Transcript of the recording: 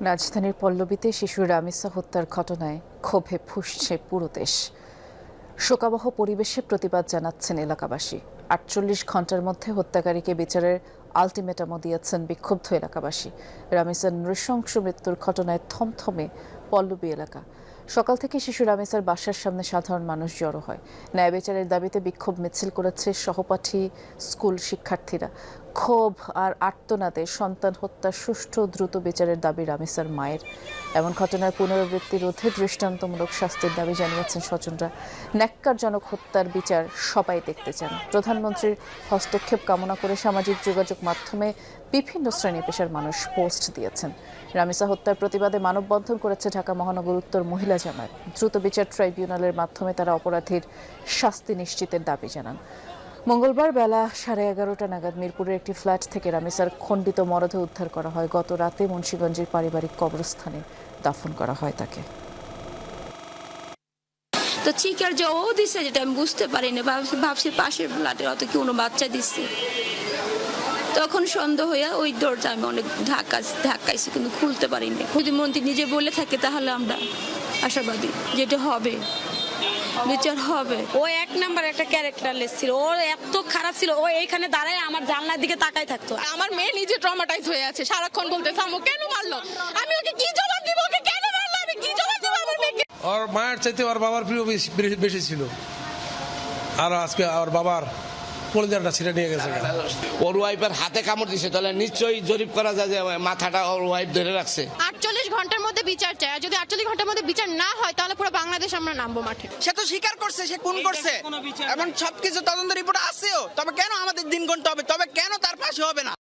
রাজধানীর পল্লবীতে শিশু রামিসা হত্যার ঘটনায় ক্ষোভে ফুঁসছে পুরো দেশ। শোকাবহ পরিবেশে প্রতিবাদ জানাচ্ছেন এলাকাবাসী। ৪৮ ঘন্টার মধ্যে হত্যাকারীকে বিচারের আলটিমেটামও দিয়েছেন বিক্ষুব্ধ এলাকাবাসী। রামিসার নৃশংস মৃত্যুর ঘটনায় থমথমে পল্লবী এলাকা। সকাল থেকে শিশু রামিসার বাসার সামনে সাধারণ মানুষ জড়ো হয়। ন্যায় বিচারের দাবিতে বিক্ষোভ মিছিল করেছে সহপাঠী স্কুল শিক্ষার্থীরা। ক্ষোভ আর আর্তনাদে সন্তান হত্যার সুষ্ঠু দ্রুত বিচারের দাবি রামিসার মায়ের। এমন ঘটনার পুনরাবৃত্তি রোধে দৃষ্টান্তমূলক শাস্তির দাবি জানিয়েছেন স্বজনরা। ন্যাক্কারজনক হত্যার বিচার সবাই দেখতে চান। প্রধানমন্ত্রীর হস্তক্ষেপ কামনা করে সামাজিক যোগাযোগ মাধ্যমে বিভিন্ন শ্রেণী পেশার মানুষ পোস্ট দিয়েছেন। রামিসা হত্যার প্রতিবাদে মানববন্ধন করেছে ঢাকা মহানগর উত্তর মহিলা জামায়াত। দ্রুত বিচার ট্রাইব্যুনালের মাধ্যমে তারা অপরাধীর শাস্তি নিশ্চিতের দাবি জানান। মঙ্গলবার বেলা 11:30 নাগাদ মিরপুরের একটি ফ্ল্যাট থেকে রামিসার খণ্ডিত মরদেহ উদ্ধার করা হয়। গত রাতে মুন্সিগঞ্জের পারিবারিক কবরস্থানে দাফন করা হয় তাকে। তো চিকার যে ও দিছে যেটা আমি বুঝতে পারিনি, ভাবছি পাশের ফ্ল্যাটের অত কোনো বাচ্চা দিচ্ছে। তখন সন্দেহ হইয়া ওই দরজা আমি অনেক ধাক্কাইছি, কিন্তু খুলতে পারিনি। যদি মন্ত্রী নিজে বলে থাকে তাহলে আমরা আশাবাদী যেটা হবে, বিচার হবে। ও এক নাম্বার একটা ক্যারেক্টারলেস ছিল, ও এত খারাপ ছিল। ও এইখানে দাঁড়ায় আমার জানলার দিকে তাকাই থাকতো। আমার মেয়ে নিজে ট্রমাটাইজ হয়ে আছে, সারাক্ষণ বলতেছে আম্মু কেন মারলো, আমি ওকে কি জবাব দিব, ওকে কেন মারলো, আমি কি জবাব দিব আমার মেয়েকে। ওর মায়ের চাইতে ওর বাবার প্রিয় বেশি ছিল, আর আজকে ওর বাবার কলিজাটা ছিঁড়ে নিয়ে গেছে। ওর ওয়াইফের হাতে কামড় দিছে, তাহলে নিশ্চয়ই জরিপ করা যায় যে মাথাটা ওর ওয়াইফ ধরে রাখছে। 48 ঘন্টার মধ্যে বিচার চাই, আর যদি 48 ঘন্টার মধ্যে বিচার না হয় তাহলে পুরো বাংলাদেশ আমরা নামবো মাঠে। সে তো স্বীকার করছে সে খুন করছে এবং সবকিছু তদন্ত রিপোর্ট আসছেও, তবে কেন আমাদের দিন গুনতে হবে, তবে কেন তার পাশে হবে না।